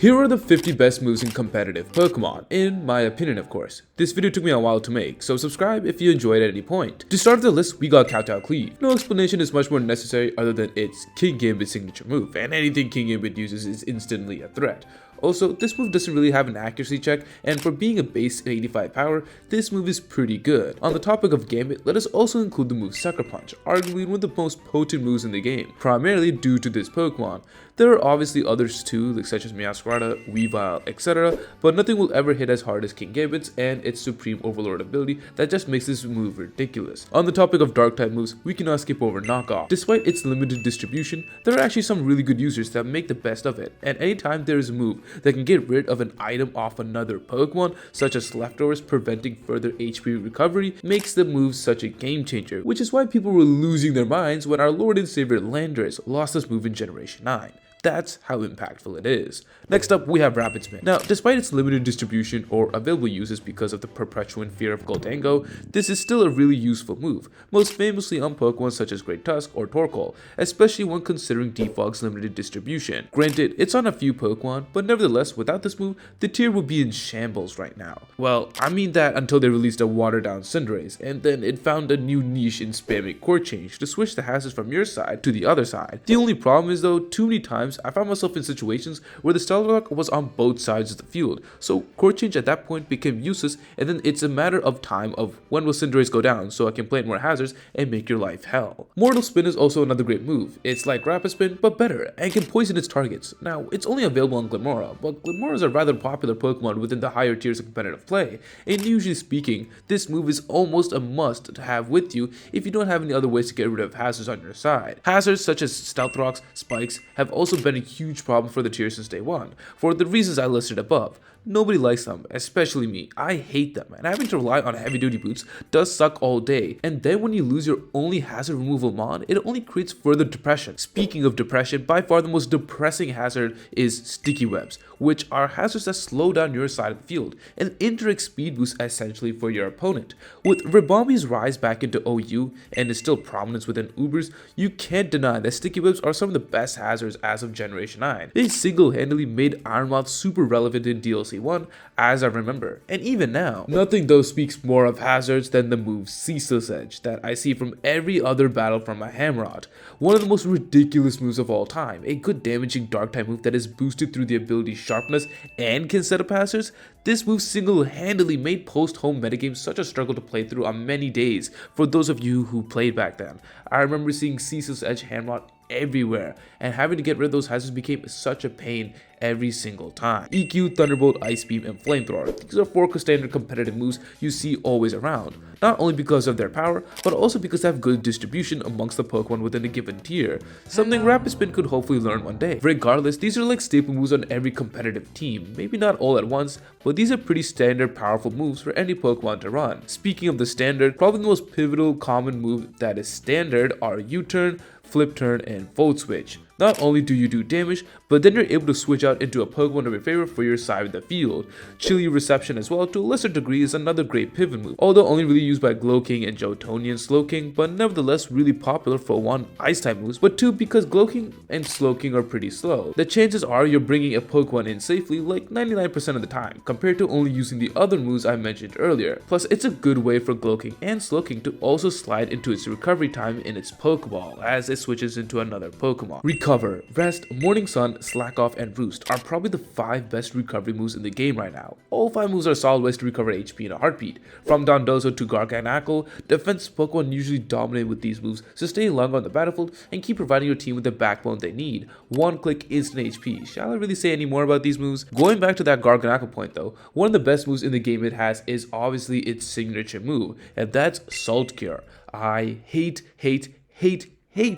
Here are the 50 best moves in competitive Pokemon, in my opinion of course. This video took me a while to make, so subscribe if you enjoyed at any point. To start the list, we got Kowtow Cleave. No explanation is much more necessary other than it's King Gambit's signature move, and anything King Gambit uses is instantly a threat. Also, this move doesn't really have an accuracy check, and for being a base 85 power, this move is pretty good. On the topic of Gambit, let us also include the move Sucker Punch, arguably one of the most potent moves in the game, primarily due to this Pokemon. There are obviously others too, like such as Magiscars, Weavile, etc., but nothing will ever hit as hard as King Gambit's and its Supreme Overlord ability that just makes this move ridiculous. On the topic of Dark type moves, we cannot skip over Knockoff. Despite its limited distribution, there are actually some really good users that make the best of it, and anytime there is a move that can get rid of an item off another Pokemon, such as leftovers preventing further HP recovery, makes the move such a game changer, which is why people were losing their minds when our Lord and Savior Landorus lost this move in Generation 9. That's how impactful it is. Next up, we have Rapid Spin. Now, despite its limited distribution or available uses because of the perpetuant fear of Gholdengo, this is still a really useful move, most famously on Pokemon such as Great Tusk or Torkoal, especially when considering Defog's limited distribution. Granted, it's on a few Pokemon, but nevertheless, without this move, the tier would be in shambles right now. Well, I mean that until they released a watered-down Cinderace, and then it found a new niche in spamming Court Change to switch the hazards from your side to the other side. The only problem is though, too many times I found myself in situations where the Starlock was on both sides of the field, so Court Change at that point became useless, and then it's a matter of time of when will Cinderace go down so I can plant more hazards and make your life hell. Mortal Spin is also another great move. It's like Rapid Spin, but better, and can poison its targets. Now, it's only available on Glimmora, but Glimmora is a rather popular Pokemon within the higher tiers of competitive play, and usually speaking, this move is almost a must to have with you if you don't have any other ways to get rid of hazards on your side. Hazards such as Stealth Rocks, Spikes have also been a huge problem for the tier since day one, for the reasons I listed above. Nobody likes them, especially me. I hate them, and having to rely on heavy duty boots does suck all day, and then when you lose your only hazard removal mon, it only creates further depression. Speaking of depression, by far the most depressing hazard is Sticky Webs, which are hazards that slow down your side of the field, an indirect speed boost essentially for your opponent. With Ribombi's rise back into OU and its still prominence within Ubers, you can't deny that Sticky Webs are some of the best hazards as of Generation 9. They single-handedly made Ironmouth super relevant in DLC 1, as I remember, and even now. Nothing though speaks more of hazards than the move Ceaseless Edge that I see from every other battle from a Hamrod. One of the most ridiculous moves of all time, a good damaging dark type move that is boosted through the ability Sharpness and can set up hazards. This move single-handedly made post-home metagames such a struggle to play through on many days for those of you who played back then. I remember seeing Ceaseless Edge Hamrod everywhere, and having to get rid of those hazards became such a pain every single time. EQ, Thunderbolt, Ice Beam, and Flamethrower. These are 4 standard competitive moves you see always around, not only because of their power, but also because they have good distribution amongst the Pokemon within a given tier, something Rapid Spin could hopefully learn one day. Regardless, these are like staple moves on every competitive team, maybe not all at once, but these are pretty standard powerful moves for any Pokemon to run. Speaking of the standard, probably the most pivotal common move that is standard are U-Turn, Flip Turn, and Volt Switch. Not only do you do damage, but then you're able to switch out into a Pokemon of your favorite for your side of the field. Chilly Reception as well to a lesser degree is another great pivot move, although only really used by Glowking and Johtonia Slowking, but nevertheless really popular for 1 Ice type moves, but 2 because Glowking and Slowking are pretty slow. The chances are you're bringing a Pokemon in safely like 99% of the time, compared to only using the other moves I mentioned earlier. Plus it's a good way for Glowking and Slowking to also slide into its recovery time in its Pokeball as it switches into another Pokemon. Recover, Rest, Morning Sun, Slack Off, and Roost are probably the 5 best recovery moves in the game right now. All 5 moves are solid ways to recover HP in a heartbeat. From Dondozo to Garganacl, defensive Pokemon usually dominate with these moves, so stay long on the battlefield and keep providing your team with the backbone they need. One click instant HP. Shall I really say any more about these moves? Going back to that Garganacl point though, one of the best moves in the game it has is obviously its signature move, and that's Salt Cure. I hate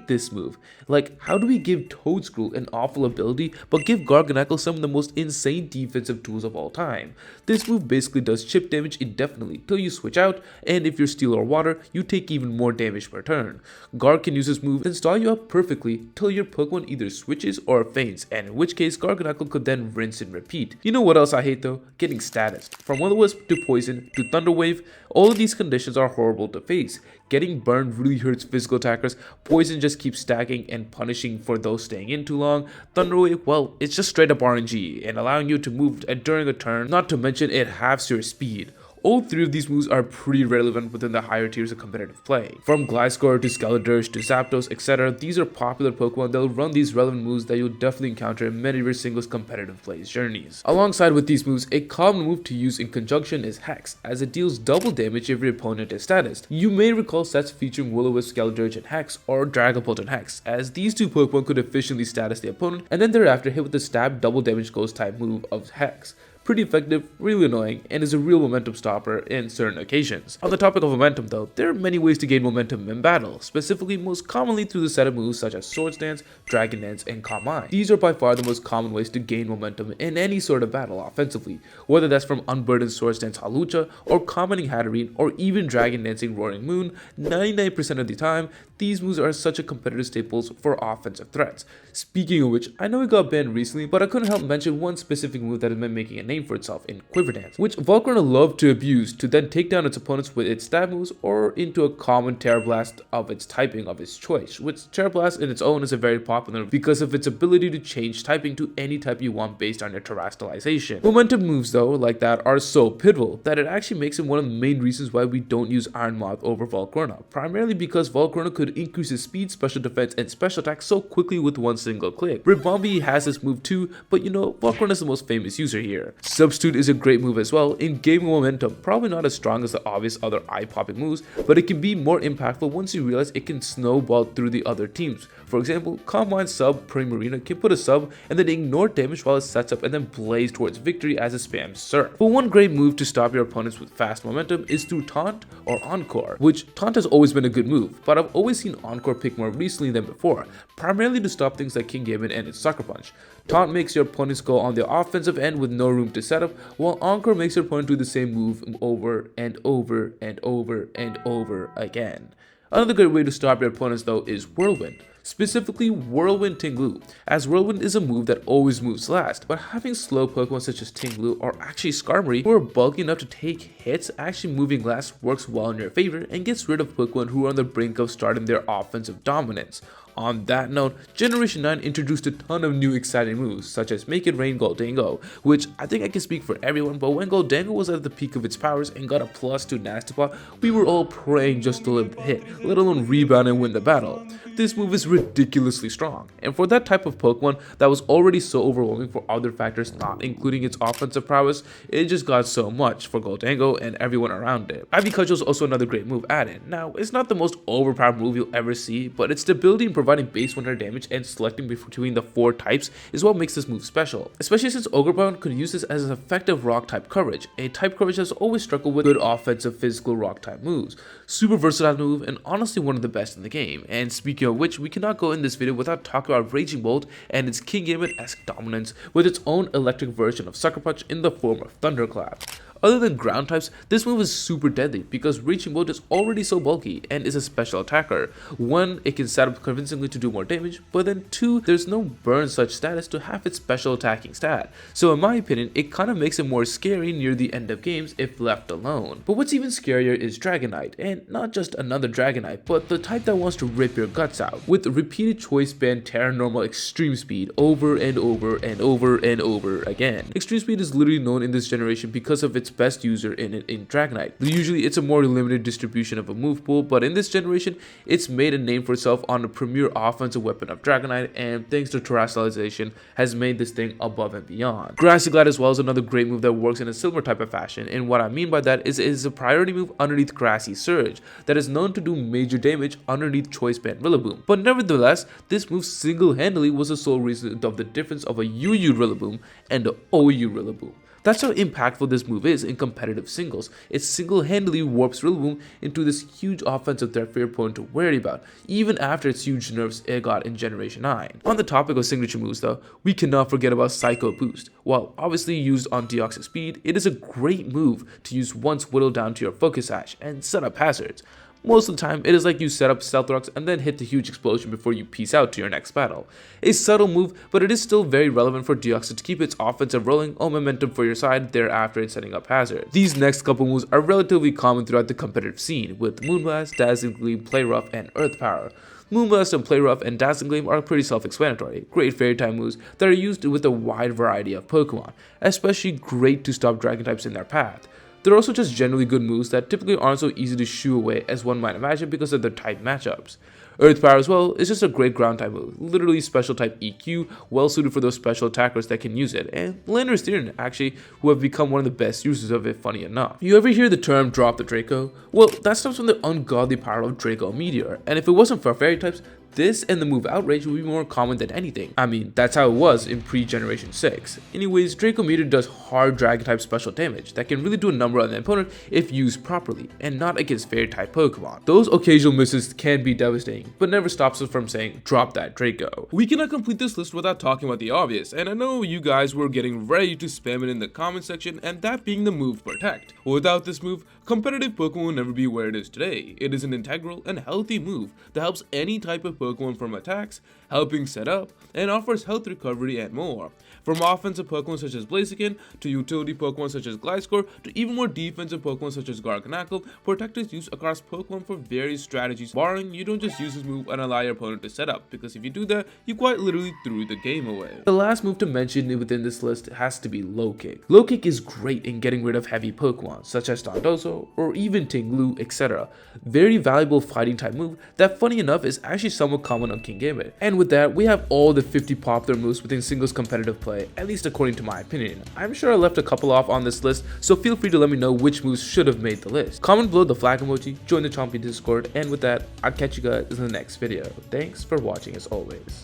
this move. Like, how do we give Toedscruel an awful ability but give Garganacl some of the most insane defensive tools of all time? This move basically does chip damage indefinitely till you switch out, and if you're Steel or Water, you take even more damage per turn. Garg can use this move and stall you up perfectly till your Pokemon either switches or faints, and in which case Garganacl could then rinse and repeat. You know what else I hate though? Getting status. From Will-O-Wisp to Poison to Thunder Wave, all of these conditions are horrible to face. Getting burned really hurts physical attackers, poison Poison just keeps stacking and punishing for those staying in too long. Thunder Wave, well, it's just straight up RNG and allowing you to move during a turn, not to mention it halves your speed. All three of these moves are pretty relevant within the higher tiers of competitive play. From Gliscor to Skeledirge to Zapdos, etc., these are popular Pokemon that will run these relevant moves that you'll definitely encounter in many of your singles competitive plays journeys. Alongside with these moves, a common move to use in conjunction is Hex, as it deals double damage if your opponent is statused. You may recall sets featuring Will-O-Wisp, Skeledirge and Hex, or Dragapult and Hex, as these two Pokemon could efficiently status the opponent and then thereafter hit with the stab double damage ghost type move of Hex. Pretty effective, really annoying, and is a real momentum stopper in certain occasions. On the topic of momentum though, there are many ways to gain momentum in battle, specifically most commonly through the set of moves such as Swords Dance, Dragon Dance, and Calm Mind. These are by far the most common ways to gain momentum in any sort of battle offensively, whether that's from Unburdened Swords Dance Hawlucha, or Commenting Hatterene, or even Dragon Dancing Roaring Moon. 99% of the time, these moves are such a competitive staples for offensive threats. Speaking of which, I know it got banned recently, but I couldn't help mention one specific move that has been making a name for itself in Quiver Dance, which Volcarona loved to abuse to then take down its opponents with its stab moves or into a common Terra Blast of its typing of its choice, which Terra Blast in its own is a very popular because of its ability to change typing to any type you want based on your terrestrialization. Momentum moves though, like that, are so pivotal that it actually makes it one of the main reasons why we don't use Iron Moth over Volcarona, primarily because Volcarona could increase its speed, special defense, and special attack so quickly with one single click. Ribombee has this move too, but you know, Volcarona is the most famous user here. Substitute is a great move as well in gaining momentum, probably not as strong as the obvious other eye-popping moves, but it can be more impactful once you realize it can snowball through the other teams. For example, Calm Mind sub Primarina can put a sub and then ignore damage while it sets up and then blaze towards victory as it spams Surf. But one great move to stop your opponents with fast momentum is through Taunt or Encore, which Taunt has always been a good move, but I've always seen Encore pick more recently than before, primarily to stop things like King Gambit and its Sucker Punch. Taunt makes your opponents go on the offensive end with no room to set up, while Encore makes your opponent do the same move over and over and over and over again. Another great way to stop your opponents though is Whirlwind. Specifically Whirlwind Tinglu, as Whirlwind is a move that always moves last, but having slow Pokemon such as Tinglu or actually Skarmory who are bulky enough to take hits, actually moving last works well in your favor and gets rid of Pokemon who are on the brink of starting their offensive dominance. On that note, Generation 9 introduced a ton of new exciting moves, such as Make It Rain Goldango, which I think I can speak for everyone, but when Goldango was at the peak of its powers and got a +2 Nasty Paw, we were all praying just to live the hit, let alone rebound and win the battle. This move is ridiculously strong, and for that type of Pokemon that was already so overwhelming for other factors not including its offensive prowess, it just got so much for Goldango and everyone around it. Ivy Cudgel is also another great move added. Now, it's not the most overpowered move you'll ever see, but its stability in providing base 100 damage and selecting between the 4 types is what makes this move special, especially since Ogerbound could use this as an effective rock type coverage, a type coverage has always struggled with good offensive physical rock type moves. Super versatile move and honestly one of the best in the game, and speaking of which, we cannot go in this video without talking about Raging Bolt and its King Gambit-esque dominance with its own electric version of Sucker Punch in the form of Thunderclap. Other than ground types, this move is super deadly because Raging Bolt is already so bulky and is a special attacker. 1, it can set up convincingly to do more damage, but then 2, there's no burn such status to have its special attacking stat. So in my opinion, it kind of makes it more scary near the end of games if left alone. But what's even scarier is Dragonite, and not just another Dragonite, but the type that wants to rip your guts out, with repeated choice band Terra Normal Extreme Speed over and over and over and over again. Extreme Speed is literally known in this generation because of its best user in it in Dragonite. Usually it's a more limited distribution of a move pool, but in this generation it's made a name for itself on the premier offensive weapon of Dragonite, and thanks to terrestrialization has made this thing above and beyond. Grassy Glide as well is another great move that works in a similar type of fashion, and what I mean by that is it is a priority move underneath Grassy Surge that is known to do major damage underneath Choice Band Rillaboom. But nevertheless, this move single-handedly was the sole reason of the difference of a UU Rillaboom and a OU Rillaboom. That's how impactful this move is in competitive singles. It single-handedly warps Rillaboom into this huge offensive threat for your opponent to worry about, even after its huge nerfs it got in Generation 9. On the topic of signature moves though, we cannot forget about Psycho Boost. While obviously used on Deoxys speed, it is a great move to use once whittled down to your Focus Sash and set up hazards. Most of the time, it is like you set up Stealth Rocks and then hit the huge explosion before you peace out to your next battle. A subtle move, but it is still very relevant for Deoxys to keep its offensive rolling or momentum for your side thereafter in setting up hazard. These next couple moves are relatively common throughout the competitive scene, with Moonblast, Dazzling Gleam, Play Rough, and Earth Power. Moonblast and Play Rough and Dazzling Gleam are pretty self-explanatory, great fairy type moves that are used with a wide variety of Pokemon, especially great to stop dragon types in their path. They're also just generally good moves that typically aren't so easy to shoo away as one might imagine because of their type matchups. Earth Power as well is just a great ground type move, literally special type EQ, well suited for those special attackers that can use it, and Landorus actually, who have become one of the best users of it, funny enough. You ever hear the term drop the Draco? Well, that stems from the ungodly power of Draco Meteor, and if it wasn't for fairy types, this and the move Outrage would be more common than anything. I mean, that's how it was in pre-Generation 6. Anyways, Draco Meteor does hard dragon type special damage that can really do a number on the opponent if used properly, and not against fairy type Pokemon. Those occasional misses can be devastating, but never stops us from saying, drop that Draco. We cannot complete this list without talking about the obvious, and I know you guys were getting ready to spam it in the comment section, and that being the move Protect. Without this move, competitive Pokemon will never be where it is today. It is an integral and healthy move that helps any type of Pokemon from attacks, helping set up, and offers health recovery and more. From offensive Pokemon such as Blaziken, to utility Pokemon such as Gliscor, to even more defensive Pokemon such as Garganacl, Protect is used across Pokemon for various strategies, barring you don't just use this move and allow your opponent to set up, because if you do that, you quite literally threw the game away. The last move to mention within this list has to be Low Kick. Low Kick is great in getting rid of heavy Pokemon, such as Dondozo, or even Tinglu, etc. Very valuable fighting type move that, funny enough, is actually somewhat common on King Gambit. And with that, we have all the 50 popular moves within singles competitive play, at least according to my opinion. I'm sure I left a couple off on this list, so feel free to let me know which moves should have made the list. Comment below the flag emoji, join the Chompy Discord, and with that, I'll catch you guys in the next video. Thanks for watching as always.